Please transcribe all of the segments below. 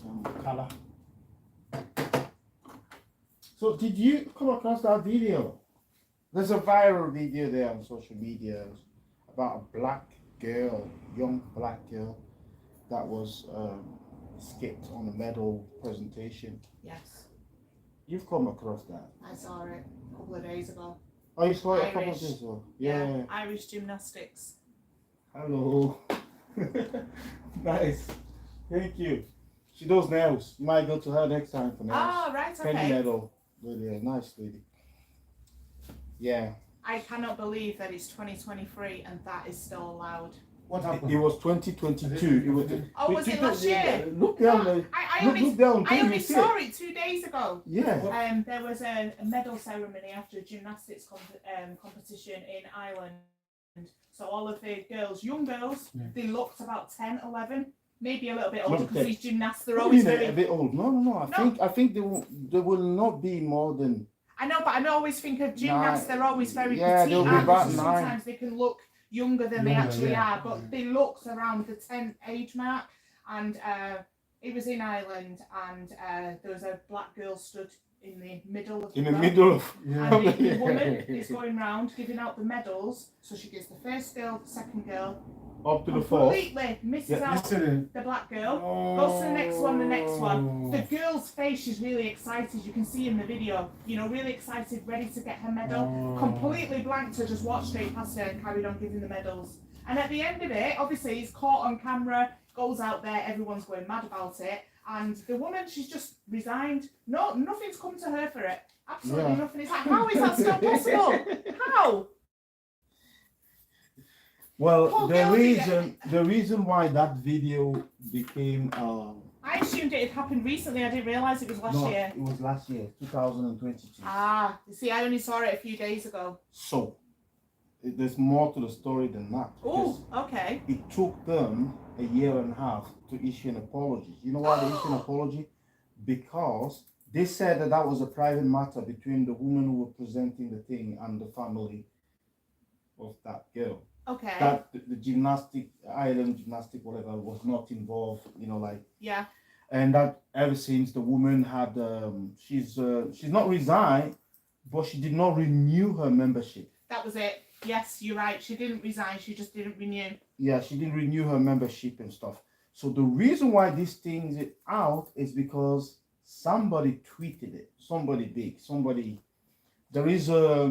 some color. So did you come across that video? There's a viral video there on social media about a black girl, young black girl, that was skipped on a medal presentation. Yes, You've come across that? I saw it a couple of days ago. Oh, you saw it a couple of Irish. days ago? Yeah, Irish gymnastics. Hello. Nice. Thank you. She does nails. You might go to her next time for nails. Oh, right, Penny okay. medal. Really nice lady. Yeah. I cannot believe that it's 2023 and that is still allowed. What happened? It was 2022. It was. Oh, was it last year? Look down No, there. I Look only, down. I Can only you see saw it 2 days ago. Yeah. There was a medal ceremony after a gymnastics competition in Ireland. So all of the girls, young girls, they looked about 10, 11, maybe a little bit older Look, because these gymnasts, they're What do always you mean, very... a bit old. No. No. I think they will not be more than. I know, but I always think of gymnasts, they're always very Yeah, petite, they'll be and about sometimes they can look younger than they Younger, actually yeah. are, but they looked around the 10 age mark, and it was in Ireland, and there was a black girl stood in the middle of In the crowd, middle of. Yeah. and the woman is going round giving out the medals, so she gives the first girl, the second girl, Up to the fourth. completely misses Yeah, out Listen, the black girl, goes to the next one, the next one. The girl's face is really excited, you can see in the video, you know, really excited, ready to get her medal. Completely blanked her, just watched straight past her and carried on giving the medals. And at the end of it, obviously, it's caught on camera, goes out there, everyone's going mad about it. And the woman, she's just resigned. No, nothing's come to her for it. Absolutely Yeah. nothing. It's like, how is that still possible? How? Well, Poor girl, the reason why that video became I assumed it had happened recently. I didn't realise it was last no, year. it was last year, 2022. Ah, you see, I only saw it a few days ago. So there's more to the story than that. Oh, okay. It took them a year and a half to issue an apology. You know why they issued an apology? Because they said that that was a private matter between the woman who were presenting the thing and the family of that girl. Okay. That the gymnastic, Ireland gymnastic, whatever, was not involved. You know, like, Yeah. and that ever since the woman had, she's not resigned, but she did not renew her membership. That was it. Yes, you're right. She didn't resign. She just didn't renew. Yeah, she didn't renew her membership and stuff. So the reason why this thing's out is because somebody tweeted it. Somebody big. Somebody. There is a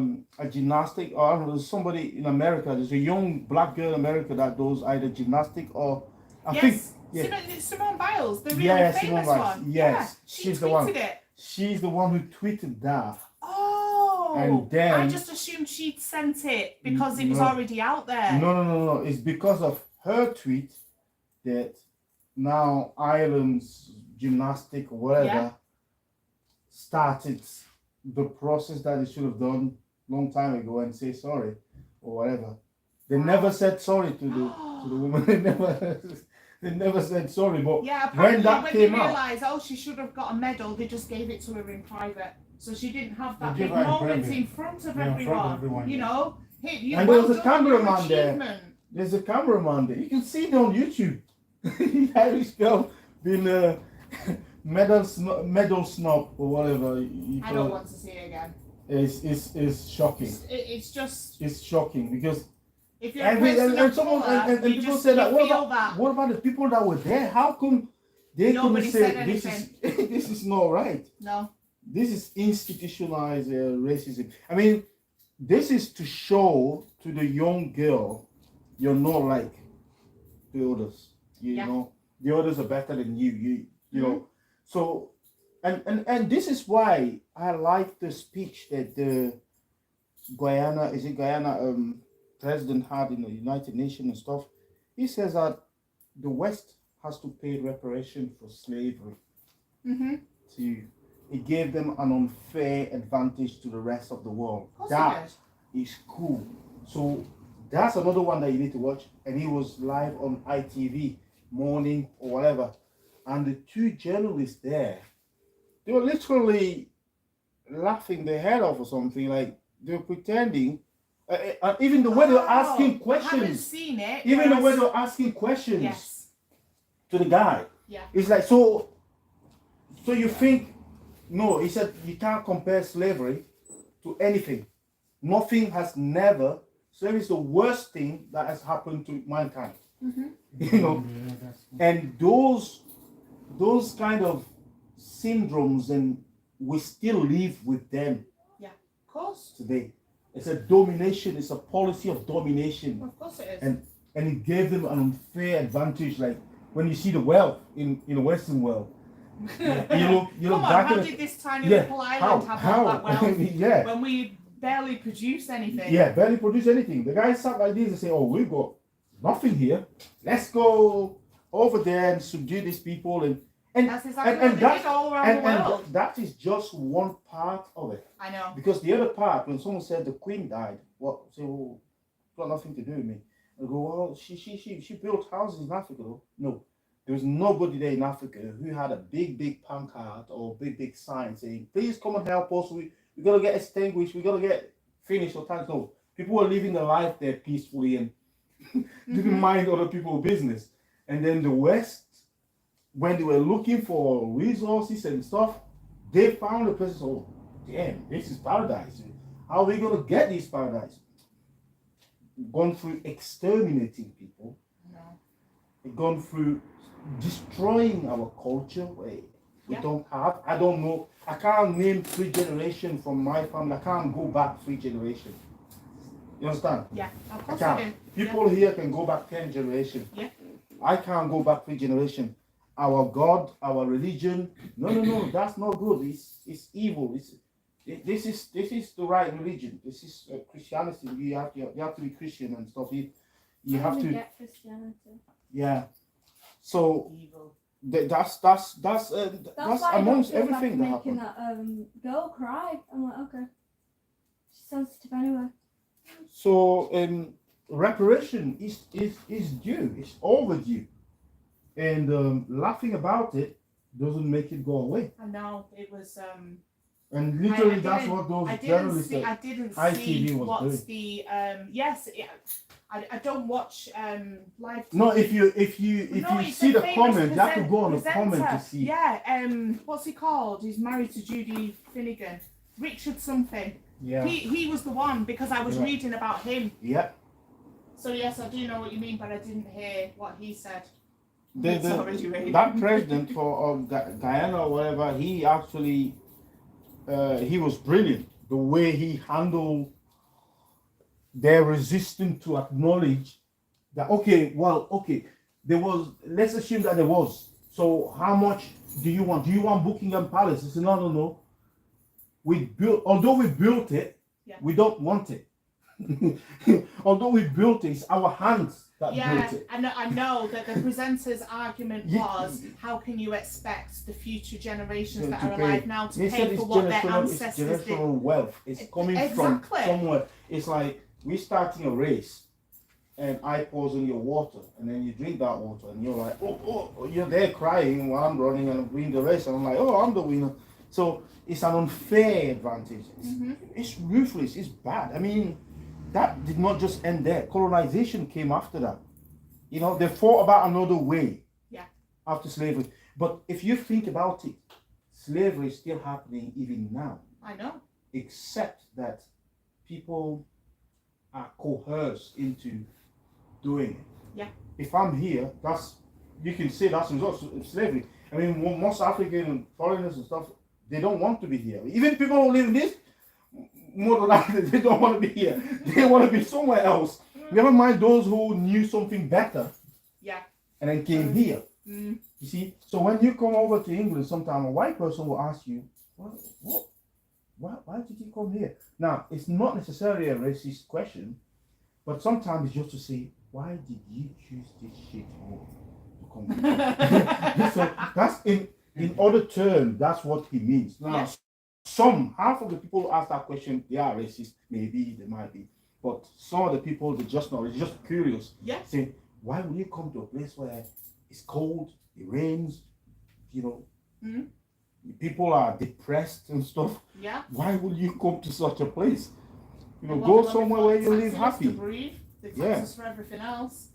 gymnastic, or I don't know, there's somebody in America. There's a young black girl in America that does either gymnastic or I think. Yeah. Simone Biles, the really Yeah, famous Simone Biles. one. Yes, Yeah, she she's tweeted the one. it. She's the one who tweeted that. Oh. And then- I just assumed she'd sent it because it was No. already out there. No. It's because of her tweet that now Ireland's gymnastic or whatever Yeah. started the process that they should have done long time ago and say sorry or whatever. They Wow. never said sorry to the woman. They never said sorry. But Yeah, apparently that when came they out- realised, oh, she should have got a medal, they just gave it to her in private. So she didn't have that They big give her in moment private. in front of Yeah, in front of everyone. everyone, You yeah. know? Hey, you And there was well a done, your cameraman there. achievement. there's a cameraman there. You can see it on YouTube. The Irish girl being a medal snob or whatever. You I call don't it. want to see it again. It's shocking. It's just, It's shocking because if you're a and person of someone colour, and you people just say that. you What feel about that. what about the people that were there? How come they Nobody couldn't say said this is this is not right? No. This is institutionalized racism. I mean, this is to show to the young girl you're not like the others. You Yeah. know, the others are better than you. You know. So, and this is why I like the speech that the Guyana president had in the United Nations and stuff. He says that the West has to pay reparation for slavery. Mm-hmm. It gave them an unfair advantage to the rest of the world. Of course That it is cool. So that's another one that you need to watch. And he was live on ITV morning or whatever. And the two journalists there, they were literally laughing their head off or something. Like they were pretending. Even the way they were asking I haven't questions. seen it. Even the but way they were asking questions Yes. to the guy. Yeah. It's like, so So you think, no, he said you can't compare slavery to anything. Nothing has never, slavery is the worst thing that has happened to mankind. You know, and those kind of syndromes, and we still live with them Of course. today. It's a domination, it's a policy of domination. Of course it is. And it gave them an unfair advantage, like when you see the wealth in the Western world. You look Come on, back how at did this tiny Yeah, little island have how? all that wealth Yeah. when we barely produce anything? Yeah, barely produce anything. The guys sat like this and say, "Oh, we got nothing here. Let's go over there and subdue these people." And That's exactly what they that's did all around the world. that is just one part of it. I know. Because the other part, when someone said the Queen died, what? Say, "Oh, got nothing to do with me." I go, "Well, she built houses in Africa, though." No, there was nobody there in Africa who had a big pancart or big sign saying, "Please come and help us. We gotta get extinguished. We gotta get finished or time." No, people were living their life there peacefully and didn't mind other people's business. And then the West, when they were looking for resources and stuff, they found a place. Oh, damn, this is paradise. How are we gonna get this paradise? Gone through exterminating people, No. gone through destroying our culture. We Yeah. don't have. I don't know. I can't name 3 generations from my family. I can't go back 3 generations. You understand? Yeah, of I course I do. can't. People here can go back 10 generations. Yeah. I can't go back 3 generations. Our God, our religion. No. That's not good. It's evil. This is the right religion. This is Christianity. You have to be Christian and stuff. You have to. Get Christianity. Yeah. So Evil. that's That's why amongst I don't feel everything bad that for making happened. that girl cry. I'm like, okay, she's sensitive anyway. So reparation is due. It's overdue, and laughing about it doesn't make it go away. I know it was. And literally, I that's didn't- what those I didn't journalists see. said. I didn't ITV see was what's the. Yes. Yeah. I don't watch live. No, TV. if you No, it's see the the famous comment, you have to go on the comment to presenter. see. Yeah. What's he called? He's married to Judy Finnegan. Richard something. Yeah. He was the one because I was Yeah. reading about him. Yeah. So yes, I do know what you mean, but I didn't hear what he said. The, It's already ready. that president for Guyana or whatever, he actually he was brilliant. The way he handled their resistance to acknowledge that there was, let's assume that there was. So how much do you want? Do you want Buckingham Palace? He said, no. Although we built it, Yeah. we don't want it. Although we built it, it's our hands that Yeah, built it. I know that the presenter's argument Yeah. was, how can you expect the future generations To that are pay. alive now to They pay said for it's what their generational, it's ancestors did? generational wealth. It's coming from Exactly. somewhere. It's like we're starting a race, and I poison your water, and then you drink that water, and you're like, oh, you're there crying while I'm running and win the race, and I'm like, oh, I'm the winner. So it's an unfair advantage. It's ruthless. It's bad. I mean, that did not just end there. Colonization came after that. You know, they thought about another way. Yeah. After slavery, but if you think about it, slavery is still happening even now, I know. except that people are coerced into doing it. Yeah. If I'm here, you can say that's a result of slavery. I mean, most African foreigners and stuff, they don't want to be here. Even people who live in this, more than likely, they don't want to be here. They want to be somewhere else. Never mind those who knew something better. Yeah. And then came here. Mm. You see, so when you come over to England, sometimes a white person will ask you, why did you come here? Now, it's not necessarily a racist question, but sometimes it's just to say, why did you choose this shit hole to come here? So that's in other terms, that's what he means. Now, Yes. half of the people who ask that question, they are racist. Maybe they might be, but some of the people, they're just curious. Yeah. Say, why would you come to a place where it's cold, it rains, Mhm. people are depressed and stuff? Yeah. Why would you come to such a place? They want Go to somewhere before where you live tax us to happy. breathe. They tax Yeah. us for everything else.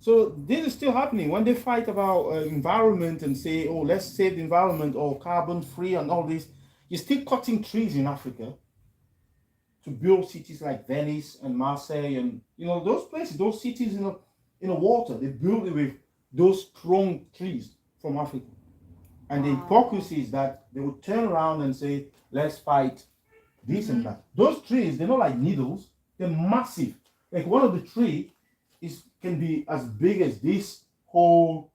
So this is still happening when they fight about environment and say, "Oh, let's save the environment or carbon free and all this." You're still cutting trees in Africa to build cities like Venice and Marseille and those places, those cities in the water. They build it with those strong trees from Africa. And the hypocrisy is that they would turn around and say, "Let's fight this and that." Those trees, they're not like needles; they're massive. Like one of the tree can be as big as this whole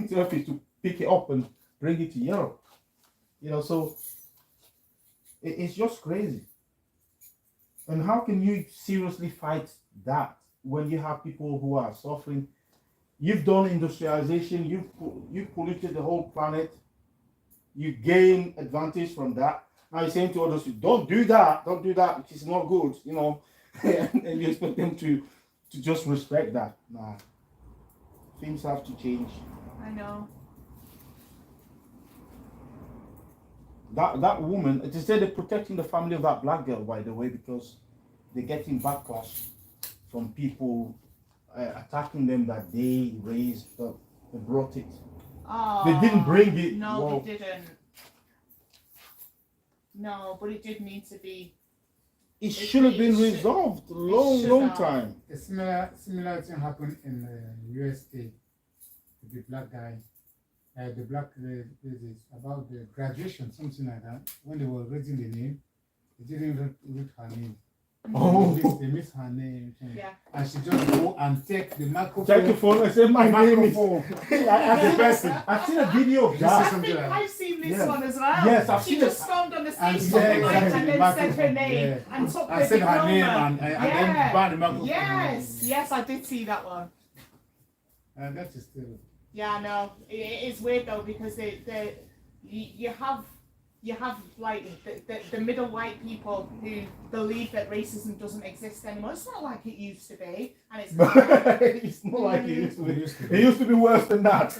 surface to pick it up and bring it to Europe. So it's just crazy. And how can you seriously fight that when you have people who are suffering? You've done industrialization, you've polluted the whole planet, you gain advantage from that. Now you're saying to others, don't do that, which is not good, and you expect them to just respect that. Nah. Things have to change. I know. That woman, they say they're protecting the family of that black girl, by the way, because they're getting backlash from people attacking them that they raised, they brought it. Oh, They didn't bring it. No, Whoa. they didn't. No, but it did need to be. It should have been resolved a long have. time. A similar thing happened in USA with the black guy. The black ladies about the graduation, something like that. When they were raising the name, they didn't read her name. Oh. They missed her name. Yeah. And she just go and take the microphone. Take the phone and say, "My name is." microphone. As a person, I've seen a video of This that. is I something think like I've seen this Yeah. one as well. Yes, I've she seen just it. stormed on the stage And something said like and exactly then the said her microphone, name yeah. and took I the said her name diploma. and then banned the microphone. Yes, I did see that one. And that is still. Yeah, I know. It is weird though because you have like the middle white people who believe that racism doesn't exist anymore. It's not like it used to be, and it's It's not like it used to be. It used to be worse than that.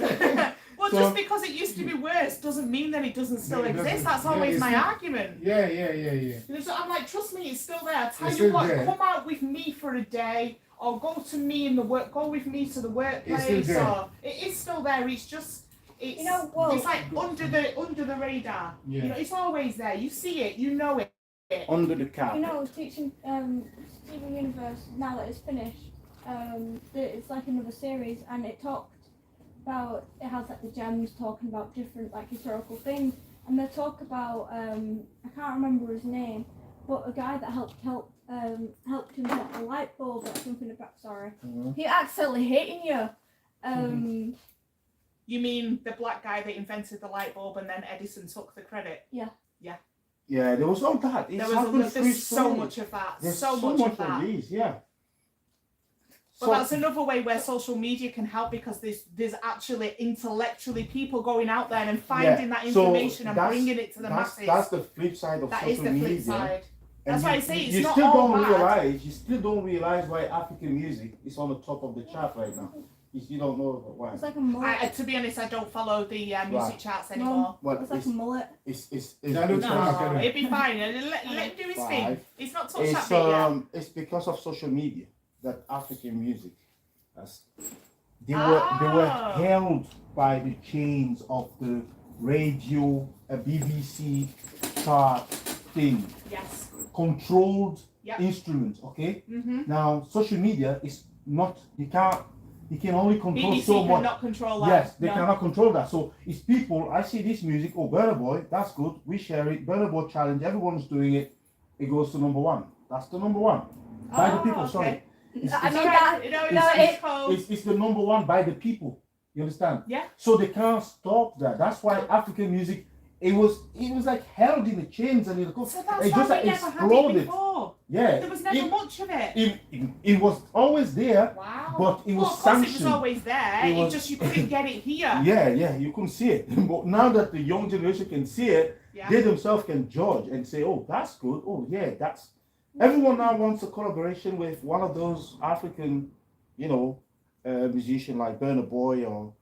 well, So- just because it used to be worse doesn't mean that it doesn't still No, it exist. doesn't. That's Yeah, always it's my not- argument. Yeah. So I'm like, trust me, it's still there. I tell It's you still what, there. come out with me for a day, or go to me in the work, go with me to the workplace, still there. or it is still there. It's just, it's well, it's like under the radar. Yeah. It's always there. You see it, you know it. Under the cap. I was teaching Steven Universe now that it's finished. It's like another series, and it talked about, it has like the gems talking about different like historical things, and they talk about I can't remember his name, but a guy that helped invent a light bulb or something about. Sorry, he accidentally hitting you. You mean the black guy that invented the light bulb and then Edison took the credit? Yeah, there was all that. It's There's so much of that. There's so much of that. these, yeah. But that's another way where social media can help because there's actually intellectually people going out there and finding that so information and that's- bringing it to the masses. That's the flip side of That social is the media. flip side. And That's why I say it's you not still all don't bad. realize. You still don't realize why African music is on the top of the chart right now. You don't know why. It's like a mullet. To be honest, I don't follow the music Right. charts anymore. Well, It's like a mullet. it's That looks No, fun. it'd be fine. Let him do his thing. Five. It's not touched that bit yet. It's because of social media that African music has. They were held by the chains of the radio, a BBC chart thing, Yes. controlled Yep. instruments. Okay. Mm-hmm. Now social media is not. You can only control BBC so much. cannot control that. Yes, they No. cannot control that. So it's people. I see this music. Oh, Burna Boy, that's good. We share it. Burna Boy challenge. Everyone's doing it. It goes to number one. That's the number one by the Oh, people. okay. Sorry, it's, I it's, mean, Alright, that- no, no, it's cold. it's the number one by the people. You understand? Yeah. So they can't stop that. That's why African music. It was like held in the chains and So that's it why just we like never had it exploded. before. Yeah. There was never much of it. It was always there. Wow. But it was well, of course sanctioned. it was always there. It It was- just you couldn't get it here. Yeah, you couldn't see it. But now that the young generation can see it, Yeah. they themselves can judge and say, "Oh, that's good. Oh, yeah, that's." Everyone now wants a collaboration with one of those African, musician like Burna Boy or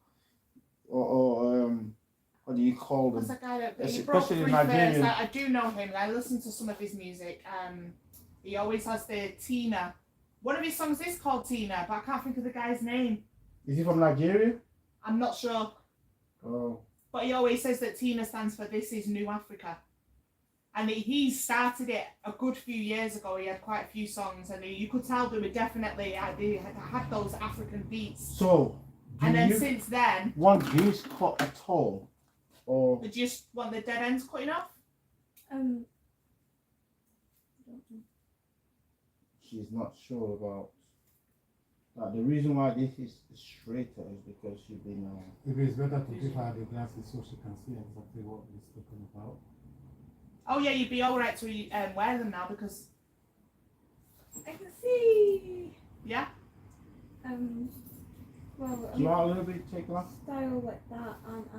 what do you call There's them? a guy that Especially he broke in through Nigerian. first. I do know him. I listen to some of his music. He always has the Tina One of his songs is called Tina, but I can't think of the guy's name. Is he from Nigeria? I'm not sure. Oh. But he always says that Tina stands for This Is New Africa. And he started it a good few years ago. He had quite a few songs, and you could tell they were definitely had those African beats. So, do And then you since then, want this cut at all? Or do you just want the dead ends cutting off? she's not sure about that. The reason why this is straighter is because you've been. Maybe it's better to give her the glasses so she can see exactly what he's talking about. Oh yeah, you'd be alright to wear them now because I can see. Yeah. Well, Do you want a little bit take off? style like that, and I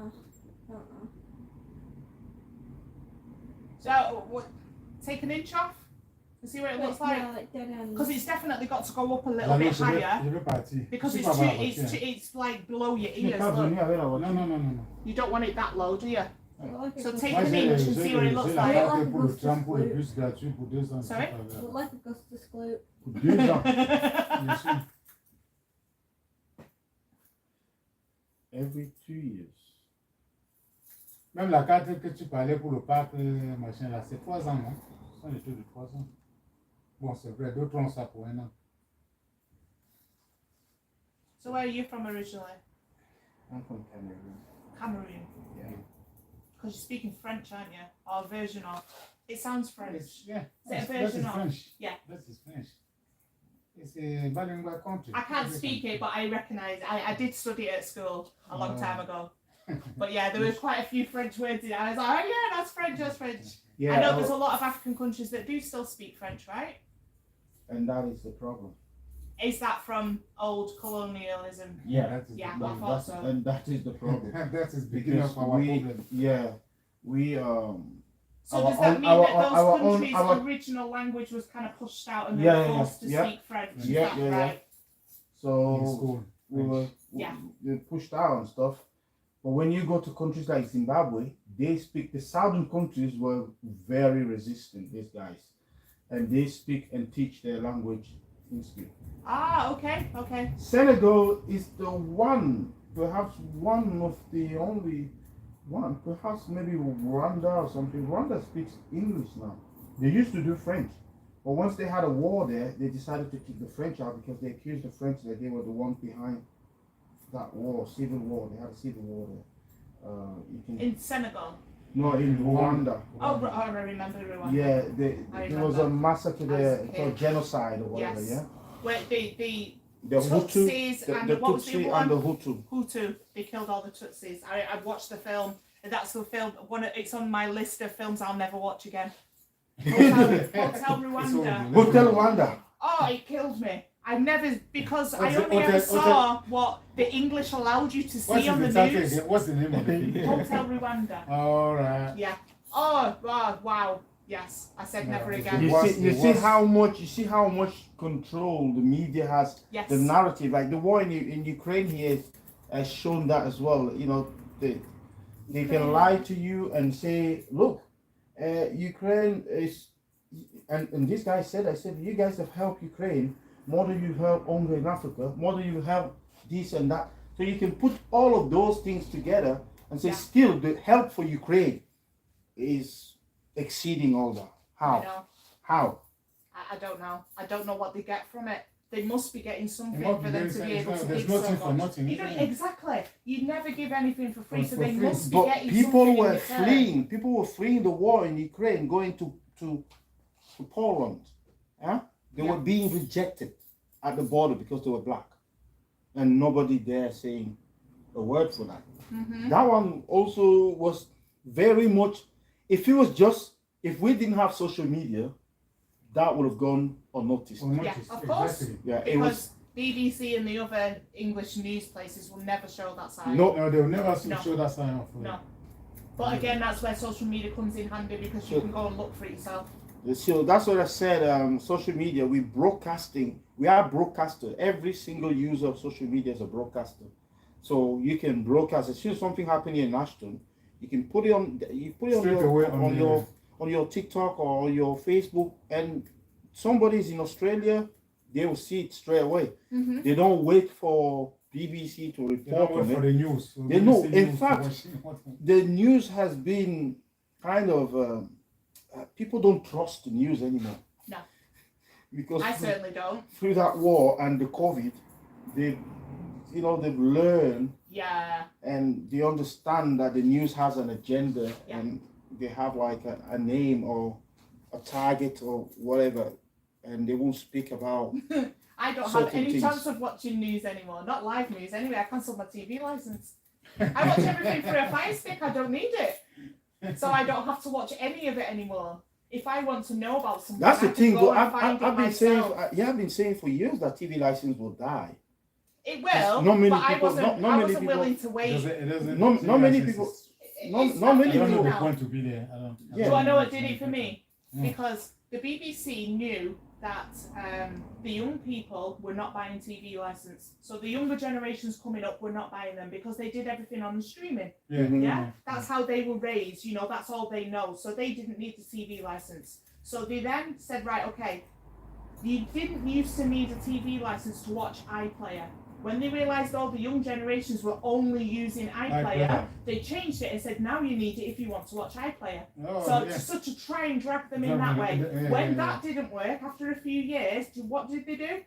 don't know. So what? Take an inch off and see what it looks Yeah, like. like dead ends. Because it's definitely got to go up a little bit higher. Because it's like below your ears. Look. No. You don't want it that low, do you? Like So a take ghost- an inch and see what it looks like. Look Sorry? like Augustus Gloop. Every 2 years. Même la carte que tu parlais pour le parc, machin là, c'est 3 ans, non? Ce sont des trucs de 3 ans. Bon, c'est vrai, d'autres ont ça pour 1 an. So where are you from originally? I'm from Cameroon. Cameroon. Yeah. Because you're speaking French, aren't you? Or a version of. It sounds French. Yeah, Is it a that version is of? French. Yeah. That is French. It's a bilingual country. I can't speak it, but I recognise. I did study it at school a long time ago. But yeah, there were quite a few French words in it. I was like, oh yeah, that's French, that's French. Yeah, I know there's a lot of African countries that do still speak French, right? and that is the problem. Is that from old colonialism? Yeah, That is Yeah, the I problem. thought so. and that is the problem. That is beginning Because of our we, problem. yeah, we So Our does that own- mean our- that those our own- countries' our- original language was kind of pushed out and they Yeah, were yeah, forced to yeah. speak French? Is Yeah, that yeah, right? In so school. we were Yeah. we pushed out and stuff. But when you go to countries like Zimbabwe, they speak. The southern countries were very resistant. These guys, and they speak and teach their language in school. Ah, okay, okay. Senegal is the one, perhaps one of the only one, perhaps maybe Rwanda or something. Rwanda speaks English now. They used to do French, but once they had a war there, they decided to kick the French out because they accused the French that they were the ones behind that war, civil war. They had a civil war there. You can In Senegal. no in Rwanda. Oh, I remember Rwanda. Yeah, I there was a remember. massacre As there, a called kid. genocide or whatever. Yes. Yeah, Where the the Hutu, Tutsis and the what was the Tutsi other and the one? Hutu. Hutu. They killed all the Tutsis. I watched the film, and that's the film. It's on my list of films I'll never watch again. Hotel Rwanda. Hotel Rwanda. Oh, it killed me. I never, because I What's the- only what ever the- saw what the English allowed you to see on the news. What's the name of the film? Hotel Rwanda. Alright. Yeah. Oh, wow. Yes, I said never Yeah, again. You What's see, you the see worst? how much control the media has. Yes. The narrative, like the war in Ukraine here, has shown that as well. You know, they can lie to you and say, look, Ukraine is, and this guy said, I said, you guys have helped Ukraine more than you help hunger in Africa, more than you help this and that. So you can put all of those things together and say, Yeah. still the help for Ukraine is exceeding all that. I How? know. How? I don't know. I don't know what they get from it. They must be getting something It must for be them very to be able to there's give so nothing for much. nothing, You don't, isn't it? exactly. You never give anything for free, For so they free. must be But getting people something were in return. fleeing. People were fleeing the war in Ukraine, going to Poland. Huh? They Yeah. were being rejected at the border because they were black, and nobody there saying a word for that. Mhm. That one also was very much. If we didn't have social media, that would have gone unnoticed. Or Yeah, notice, of course. exactly. Yeah, it was. Because BBC and the other English news places will never show that side. No. No, they will never No. show that sign of. No. But again, that's where social media comes in handy because you Sure. can go and look for it yourself. So that's what I said. Social media, we are broadcaster. Every single user of social media is a broadcaster. So you can broadcast as soon as something happening in Ashton, you can put it on. You put it Straight away on your TikTok or your Facebook, and somebody's in Australia, they will see it straight away. Mhm. They don't wait for BBC to They report don't on wait for it. the news. So They know. BBC In news fact, what- The news has been kind of people don't trust the news anymore. No. Because I certainly don't. through that war and the COVID, they've they've learned Yeah. and they understand that the news has an agenda Yeah. and they have like a name or a target or whatever, and they won't speak about. I don't have Certain any things. chance of watching news anymore. Not live news. Anyway, I cancelled my TV license. I watch everything through a Fire Stick. I don't need it, so I don't have to watch any of it anymore. If I want to know about something, That's I the can thing. go Though and find I've it been saying, myself. I've been saying for years that TV license will die. It will, Not many but I people- wasn't. not I many wasn't people- willing to It wait. doesn't, Not many it's- people- It's not happening many I don't know the now. point to be there. Yeah. Do I know what did it for me? Mm. Because the BBC knew that the young people were not buying TV license. So the younger generations coming up were not buying them because they did everything on the streaming. Yeah. Mhm. Yeah, that's how they were raised. That's all they know. So they didn't need the TV license. So they then said, right, okay, you didn't used to need a TV license to watch iPlayer. When they realised all the young generations were only using iPlayer, iPlayer. they changed it and said, now you need it if you want to watch iPlayer. Oh, So yeah. to sort of try and drag them in Drag that them way. in, yeah, When yeah, that didn't work, after a few years, what did they do?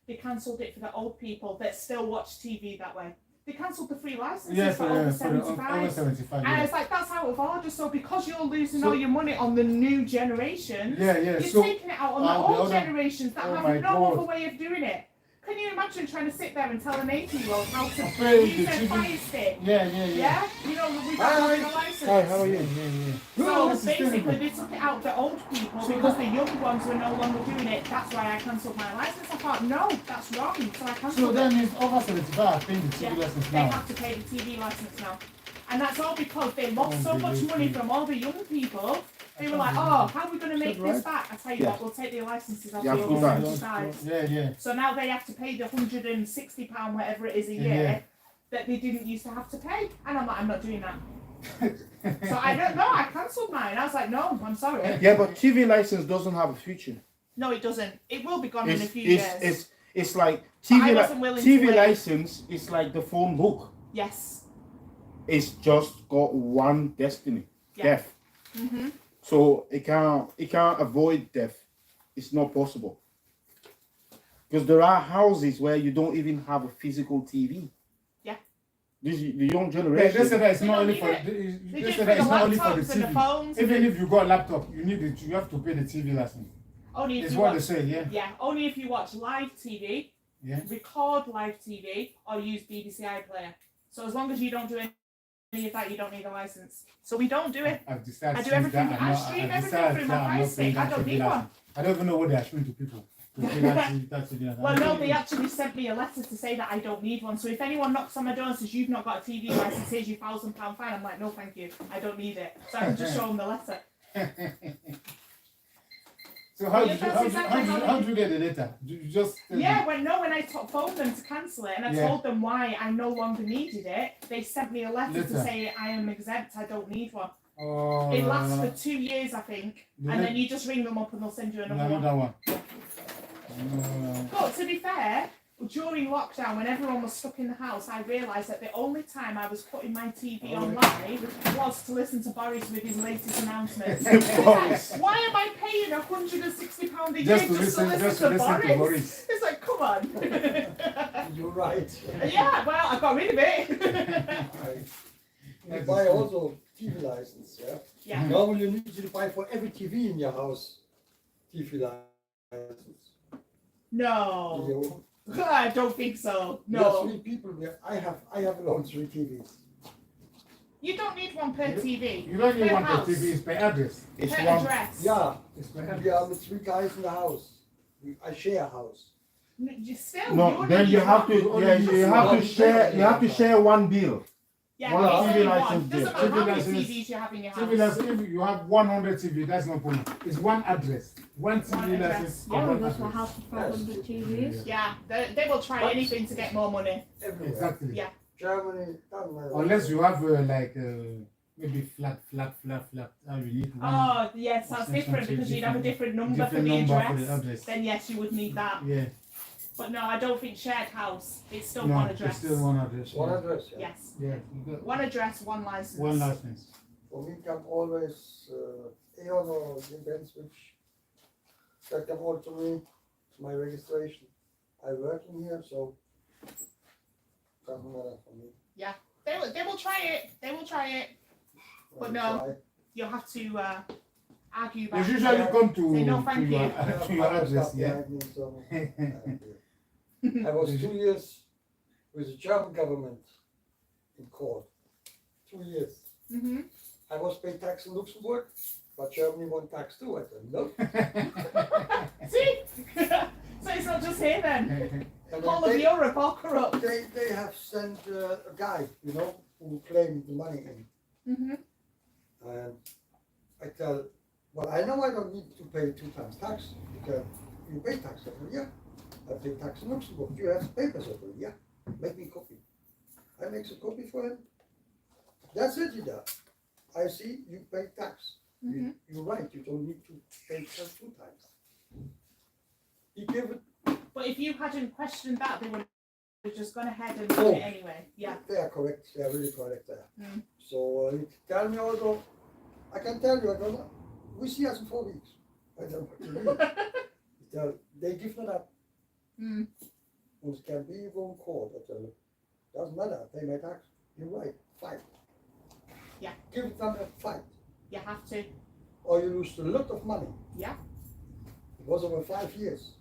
They cancelled it for the old people that still watch TV that way. They cancelled the free licenses Yes, for over for the over 75. 75. And Yeah, it's like, that's out of order. So because you're losing So- all your money on the new generations, yeah. you're So taking it out on the the old other- generations that oh have my no God. other way of doing it. Can you imagine trying to sit there and tell an 80-year-old how to Afraid use the a TV Fire Stick? yeah. Yeah? We've got a license. Hi, how are Yeah, you? yeah. So No, this is basically, terrible. they took it out the old people So because the young ones were no longer doing it. That's why I cancelled my license. I thought, no, that's wrong. So I So cancelled that it. means over 75 are paying the TV Yeah, license They now. have to pay the TV license now. And that's all because they lost so much Unbelievable. money from all the young people. They were like, oh, how are we going to make Is that this right? back? I tell you Yeah. what, we'll take the licenses off Yeah, the full over time. 75. Yeah. So now they have to pay the £160, whatever it is a Yeah. year, that they didn't used to have to pay. And I'm like, I'm not doing that. So I don't know. I cancelled mine. I was like, no, I'm sorry. Yeah, but TV license doesn't have a future. No, it doesn't. It will be gone in a It's few it's years. it's like But I TV wasn't willing to TV wait. license is like the phone book. Yes. It's just got one destiny, Yeah. death. Mm-hmm. So it can't avoid death. It's not possible. Because there are houses where you don't even have a physical TV. Yeah. The young Yeah, generation. they said that it's They not don't only need for it. They they just said for that the it's not only for the laptops and the TV. phones. Even and if you got a laptop, you have to pay the TV license. only if It's you what watch, they say, yeah. yeah, only if you watch live TV, Yeah. record live TV, or use BBC iPlayer. So as long as you don't do any of that, you don't need a license. So we don't do it. I've decided I do since everything. that I I'm not- stream I've everything decided through that my I'm Fire not Stick. paying I that don't TV need one. license. I don't even know what they are showing to people. To pay that TV license. Well, no, they actually sent me a letter to say that I don't need one. So if anyone knocks on my door and says you've not got a TV license, here's your £1,000 fine, I'm like, no, thank you, I don't need it. So I can just show them the letter. So how Yeah, did you that's exactly how how they- did you get the data? You just Yeah, when I phoned them to cancel it and I Yeah. told them why I no longer needed it, they sent me a letter to Letter. say I am exempt, I don't need one. Oh, It no, lasts no, for 2 years, I think, no. and then you just ring them up and they'll send you No, another one. another one. No. But to be fair, during lockdown, when everyone was stuck in the house, I realised that the only time I was putting my TV on live was to listen to Boris with his latest announcements. Boris. Why am I paying £160 a year Just to listen to Boris. It's like, come on. You're right. Yeah, well, I got rid of it. You buy also TV license, yeah? Yeah. Normally you need to buy for every TV in your house. TV license. No, You I don't think so. we have No, 3 people here. I have alone 3 TVs. you don't need one per TV. You don't need Per one per house. TV, it's per address. It's Per one. address. Yeah, It's per we address. are the 3 guys in the house. I share a house. You still, No, you then need you have one. to you have to share one bill. Yeah, one it's TV only one. license Doesn't bill. matter how TV many license- TVs you have in your TV house. license, if you have 100 TV, that's no problem. It's one address. One TV One address. license. Yeah, One one of us will address. have 500 TVs. Yeah, they will try But- anything to get more money. Everywhere. Exactly. Yeah. Germany, doesn't matter. Unless you have maybe flat. You need one Oh, yes, that's Extension different to because you'd have a different number for different the number for address. the address. Then yes, you would need that. Yeah. But no, I don't think shared house. It's still No, one it's address. still one address. One yeah. address, yeah. Yes. Yeah, you got One address, one license. one license. For me, come always Aeon or events which that come all to me, my registration. I working here, so doesn't matter for me. They will try it. They will try it. But no. You'll have to argue You about usually it. come to, Say no, to thank your, you. to your address, yeah. I was 2 years with the German government in court. 2 years. Mm-hmm. I was paid tax in Luxembourg, but Germany want tax too. I said no. See? So it's not just here then. And All of Europe all corrupt. they have sent a guy, you know, who claimed the money in. Mm-hmm. And I tell, well, I know I don't need to pay 2 times tax because you pay tax every year. I pay tax in Luxembourg. You have papers every year. Make me a copy. I make a copy for him. That's it, he does. I see you pay tax. Mm-hmm. You're right. You don't need to pay tax 2 times. He gave it. But if you hadn't questioned that, they would have just gone ahead and done Oh. it anyway. Yeah. They are correct. They are really correct there. Mm. So he tell me also. I can tell you. I don't know. We see us in 4 weeks. I don't know what to mean. He tell, they give not up. Mm. And it can be even court. I tell you. Doesn't matter. I pay my tax. You're right. Fight. Yeah. Give them a fight. You have to. Or you lose a lot of money. Yeah. It was over 5 years.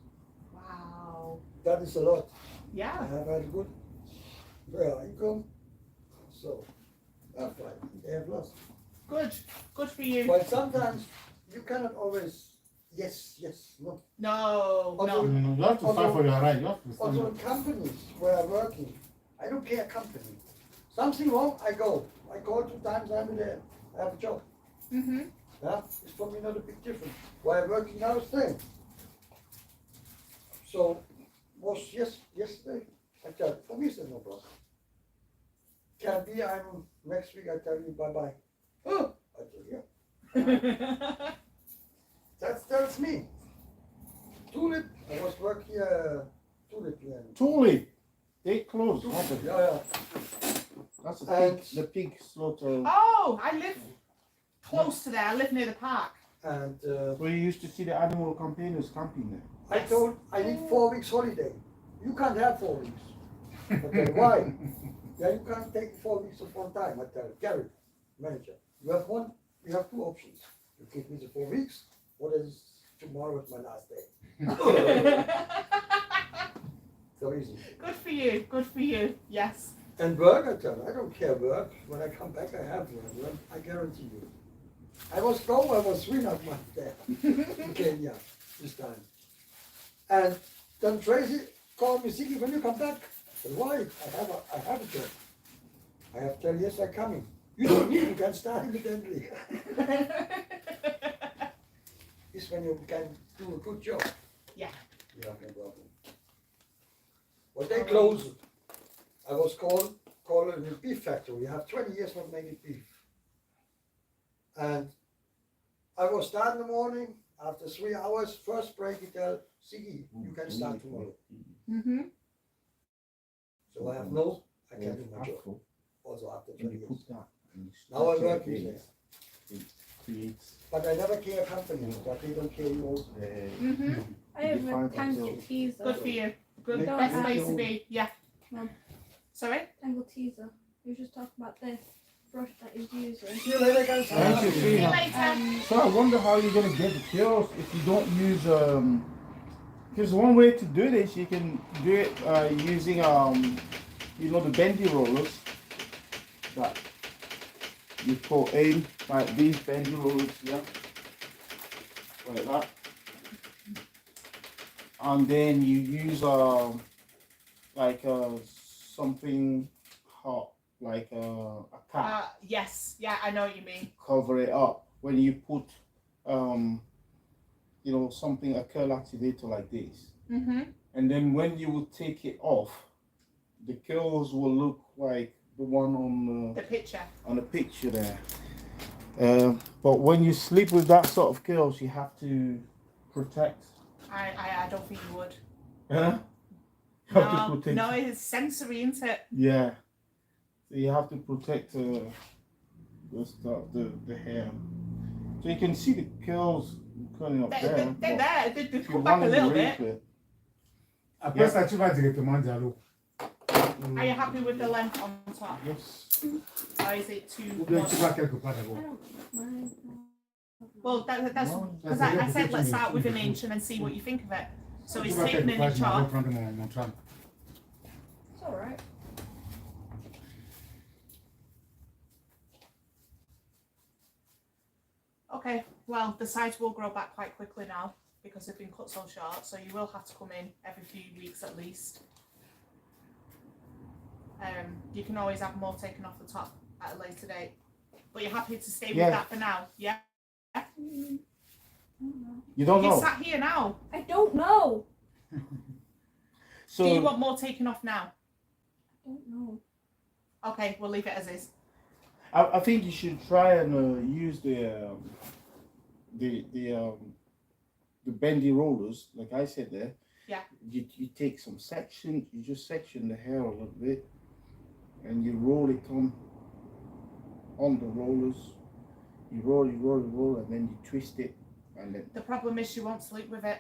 Wow. That is a lot. I Yeah. have had good income. So that's right. They have lost. Good. Good for you. But sometimes you cannot always yes, no. No. Also- No. You have to fight for your right. You have to stand Also up. in companies where I'm working, I don't care company. Something wrong, I go. I go 2 times, I'm there. I have a job. Mm-hmm. Yeah, it's for me not a big difference. Where I'm working now is same. So was yesterday, I tell you, for me it's no problem. Can be I'm next week I tell you bye bye. Oh, I tell you, yeah. That's me. Tulip, I was working here, Tulip here. Tulip, they closed. Tulip, yeah. That's And- the pig slaughter. Oh, I live close to there. I live near the park. And Where you used to see the animal campaigners camping there. I told I need 4 weeks holiday. You can't have 4 weeks. Okay, why? Yeah, you can't take 4 weeks at one time. I tell Gary, manager, you have 2 options. You give me the 4 weeks, or is tomorrow is my last day. So easy. Good for you. Good for you. Yes. And work, I tell I don't care work. When I come back, I have work. I guarantee you. I was 3 months there in Kenya this time. And then Tracy called me, Ziggy, when you come back? I said, why? I have a job. I have 10 years I'm coming. You don't need, you can start immediately. It's when you can do a good job. Yeah. You have no problem. Well, they closed it. I was called in the beef factory. You have 20 years not making beef. And I was start in the morning, after 3 hours, first break, you tell Ziggy, you can start tomorrow. Mm-hmm. So I have I can do my job. Afro, Also after and 20 you years. put that. and you Now I start work your in day. there. It creates. But I never care companies, but they don't care you also. Mm-hmm. I have a Define Tangle yourself. teaser. Good for you. Good. Make- Best make place to your- be. Yeah. Mum. Sorry. Tangle teaser. You were just talking about this brush that he's using. See you later, guys. Thank you, See you Trina. later. So I wonder how you're gonna get the kills if you don't use because one way to do this, you can do it using you know, the bendy rollers that you put in, like these bendy rollers, yeah, like that, and then you use like something hot, like a cap, Yes. Yeah, I know what you mean. cover it up when you put you know, something, a curl activator like this, Mm-hmm. and then when you will take it off, the curls will look like the one The picture. on the picture there. But when you sleep with that sort of curls, you have to protect. I don't think you would. Huh? You have to No, protect. no, it's sensory, isn't it? Yeah. So you have to protect the stuff, the hair. So you can see the curls curling up there. They're but there. They if you come back a want little to bit. raise it, Après ça, tu vas directement dialogue. Are you happy with the length on top? yes. Or is it too Ou bien much? tu vas quelque part I d'abord. don't mind. Well, that's No, because I said let's start with an inch and then see what you think of it. So Tu he's vas taken quelque an part, inch je vais off. prendre mon tram. It's alright. Okay, well, the sides will grow back quite quickly now because they've been cut so short, so you will have to come in every few weeks at least. You can always have more taken off the top at a later date. But you're happy to stay Yeah. with that for now, yeah? I don't know. You don't You're know. sat here now. I don't know. So Do you want more taken off now? I don't know. Okay, we'll leave it as is. I think you should try and use the bendy rollers, like I said there. Yeah. You take some section, you just section the hair a little bit, and you roll it on the rollers. You roll, and then you twist it, and then The problem is she won't sleep with it.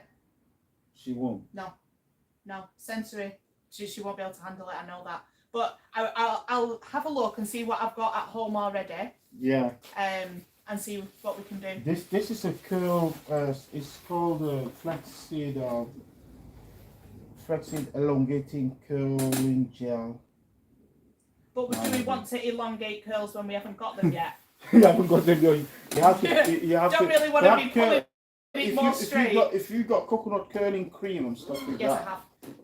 she won't. No, sensory. She won't be able to handle it. I know that. But I'll have a look and see what I've got at home already. Yeah. And see what we can do. This is a curl. It's called flaxseed elongating curling gel. But do we want to elongate curls when we haven't got them yet? You haven't got them going. You have to. You have Don't to. really want you to have be curl- pulling it more straight. if you got coconut curling cream and stuff like Yes, I that, have.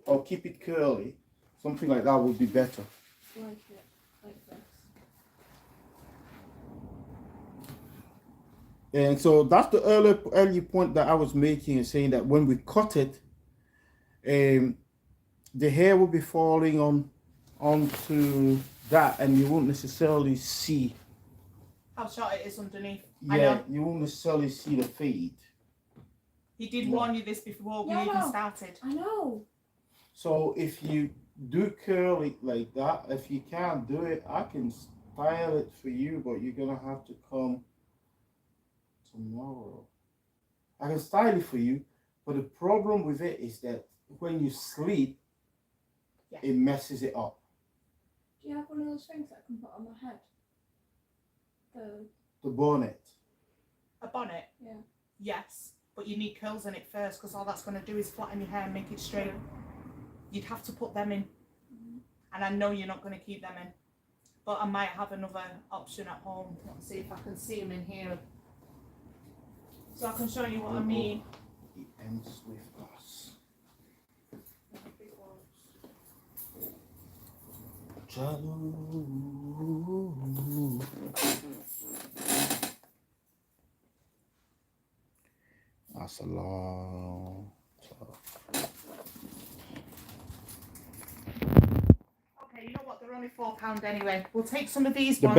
or keep it curly, something like that would be better. Like it. Like this. And so that's the early point that I was making, and saying that when we cut it, the hair will be falling onto that, and you won't necessarily see. How short it is underneath. I Yeah, know. you won't necessarily see the fade. He did No. warn you this before we Yeah, even no. started. I know. So if you do curl it like that, if you can't do it, I can style it for you, but you're gonna have to come tomorrow. I can style it for you, but the problem with it is that when you sleep, Yeah. it messes it up. Do you have one of those things that I can put on my head? The bonnet. A bonnet? Yeah. Yes. But you need curls in it first because all that's going to do is flatten your hair and make it straight. You'd have to put them in. And I know you're not going to keep them in. But I might have another option at home. Let's see if I can see them in here. So I can show you what I mean. It ends with us. That's a long talk. Okay, you know what? They're only £4 anyway. We'll take some of these The ones.